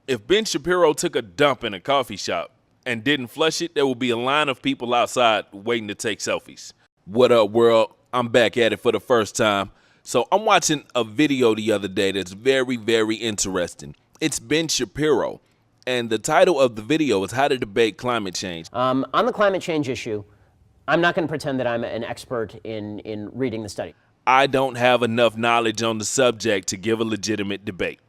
If Ben Shapiro took a dump in a coffee shop and didn't flush it, there will be a line of people outside waiting to take selfies. What up, world? I'm back at it for the first time. So I'm watching a video the other day that's very, very interesting. It's Ben Shapiro, and the title of the video is How to Debate Climate Change. On the climate change issue, I'm not going to pretend that I'm an expert in reading the study. I don't have enough knowledge on the subject to give a legitimate debate.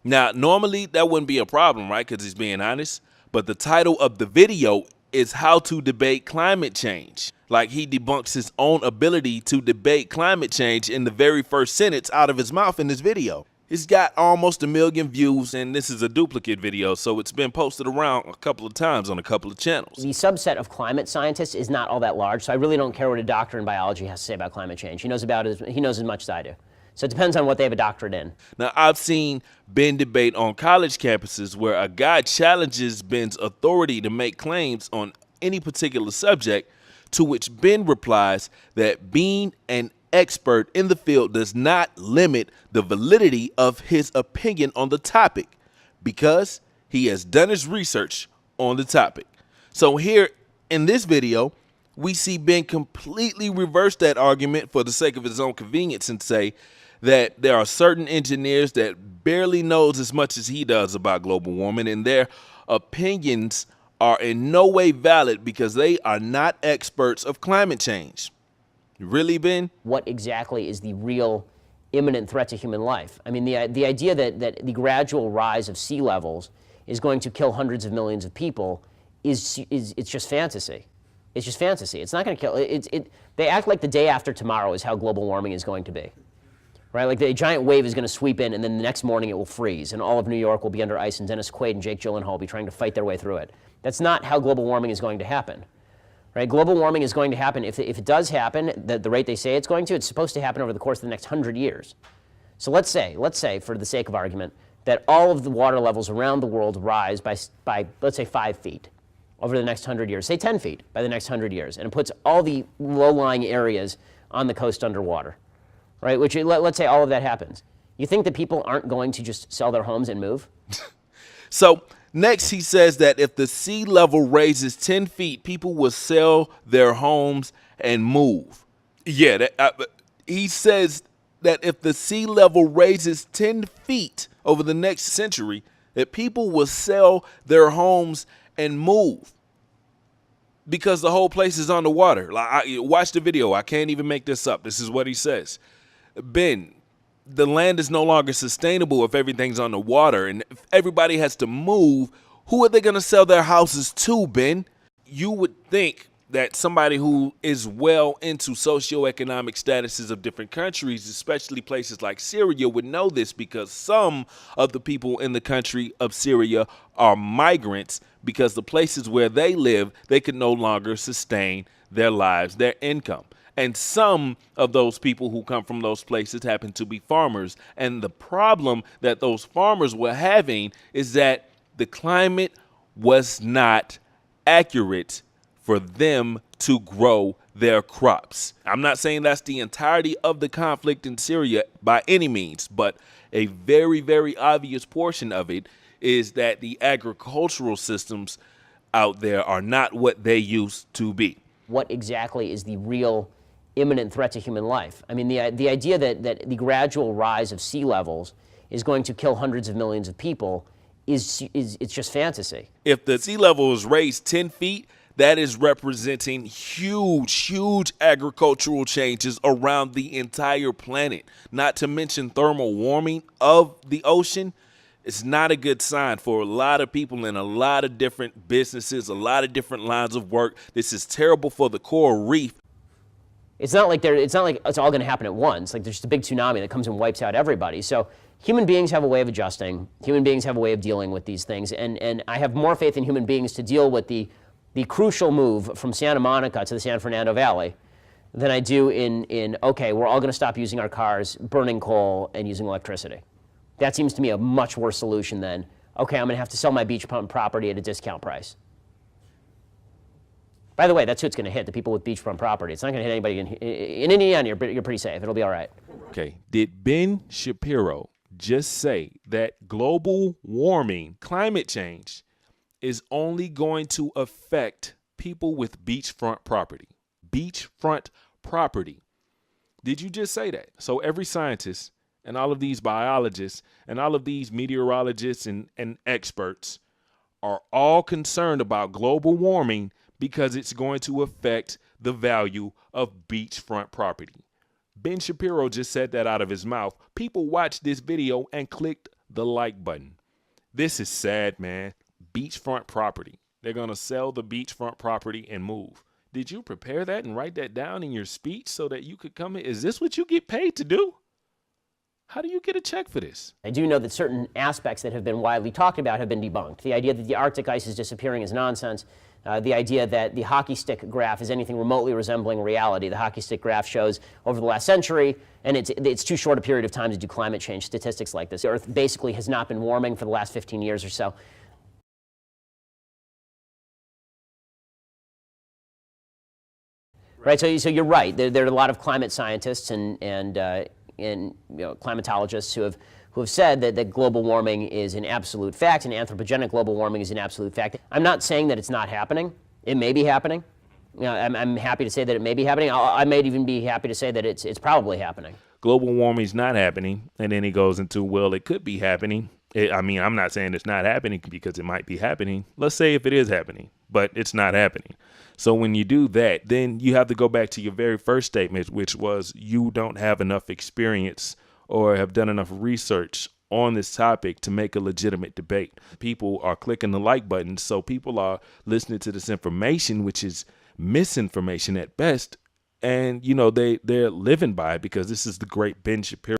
Now, normally that wouldn't be a problem, right? Because he's being honest. But the title of the video is How to Debate Climate Change. Like he debunks his own ability to debate climate change in the very first sentence out of his mouth in this video. It's got almost 1 million views, and this is a duplicate video, so it's been posted around a couple of times on a couple of channels. The subset of climate scientists is not all that large, so I really don't care what a doctor in biology has to say about climate change. He knows as much as I do. So it depends on what they have a doctorate in. Now, I've seen Ben debate on college campuses where a guy challenges Ben's authority to make claims on any particular subject, to which Ben replies that being an expert in the field does not limit the validity of his opinion on the topic because he has done his research on the topic. So here in this video, we see Ben completely reverse that argument for the sake of his own convenience and say that there are certain engineers that barely knows as much as he does about global warming, and their opinions are in no way valid because they are not experts of climate change. Really, Ben? What exactly is the real imminent threat to human life? I mean, the idea that the gradual rise of sea levels is going to kill hundreds of millions of people it's just fantasy. It's just fantasy. It's not going to kill. They act like the day after tomorrow is how global warming is going to be. Right? Like the giant wave is going to sweep in, and then the next morning it will freeze, and all of New York will be under ice, and Dennis Quaid and Jake Gyllenhaal will be trying to fight their way through it. That's not how global warming is going to happen. Right? Global warming is going to happen, if it does happen, the rate they say it's going to, it's supposed to happen over the course of the next 100 years. So let's say, for the sake of argument, that all of the water levels around the world rise by let's say 5 feet over the next 100 years, say 10 feet by the next 100 years, and it puts all the low-lying areas on the coast underwater. Right, which let's say all of that happens. You think that people aren't going to just sell their homes and move? So next he says that if the sea level raises 10 feet, people will sell their homes and move. Yeah, he says that if the sea level raises 10 feet over the next century, that people will sell their homes and move because the whole place is underwater. Watch the video. I can't even make this up. This is what he says. Ben, the land is no longer sustainable if everything's underwater, and if everybody has to move, who are they going to sell their houses to, Ben? You would think that somebody who is well into socioeconomic statuses of different countries, especially places like Syria, would know this because some of the people in the country of Syria are migrants because the places where they live, they can no longer sustain their lives, their income. And some of those people who come from those places happen to be farmers. And the problem that those farmers were having is that the climate was not accurate for them to grow their crops. I'm not saying that's the entirety of the conflict in Syria by any means, but a very, very obvious portion of it is that the agricultural systems out there are not what they used to be. What exactly is the real imminent threat to human life? I mean, the idea that the gradual rise of sea levels is going to kill hundreds of millions of people it's just fantasy. If the sea level is raised 10 feet, that is representing huge agricultural changes around the entire planet. Not to mention thermal warming of the ocean. It's not a good sign for a lot of people in a lot of different businesses, a lot of different lines of work. This is terrible for the coral reef. It's not like it's all going to happen at once. Like there's just a big tsunami that comes and wipes out everybody. So human beings have a way of adjusting. Human beings have a way of dealing with these things. And I have more faith in human beings to deal with the crucial move from Santa Monica to the San Fernando Valley than I do in okay, we're all going to stop using our cars, burning coal, and using electricity. That seems to me a much worse solution than, okay, I'm going to have to sell my beachfront property at a discount price. By the way, that's who it's going to hit, the people with beachfront property. It's not going to hit anybody in Indiana. You're pretty safe. It'll be all right. Okay. Did Ben Shapiro just say that global warming, climate change, is only going to affect people with beachfront property. Beachfront property. Did you just say that? So every scientist and all of these biologists and all of these meteorologists and experts are all concerned about global warming because it's going to affect the value of beachfront property. Ben Shapiro just said that out of his mouth. People watched this video and clicked the like button. This is sad, man. Beachfront property. They're going to sell the beachfront property and move. Did you prepare that and write that down in your speech so that you could come in? Is this what you get paid to do? How do you get a check for this? I do know that certain aspects that have been widely talked about have been debunked. The idea that the Arctic ice is disappearing is nonsense. The idea that the hockey stick graph is anything remotely resembling reality. The hockey stick graph shows over the last century, and it's too short a period of time to do climate change statistics like this. The Earth basically has not been warming for the last 15 years or so. Right, so you're right. There are a lot of climate scientists and climatologists who have said that global warming is an absolute fact, and anthropogenic global warming is an absolute fact. I'm not saying that it's not happening. It may be happening. I'm happy to say that it may be happening. I may even be happy to say that it's probably happening. Global warming is not happening, and then he goes into, well, it could be happening. I'm not saying it's not happening because it might be happening. Let's say if it is happening, but it's not happening. So when you do that, then you have to go back to your very first statement, which was you don't have enough experience or have done enough research on this topic to make a legitimate debate. People are clicking the like button, so people are listening to this information, which is misinformation at best, and they're living by it because this is the great Ben Shapiro.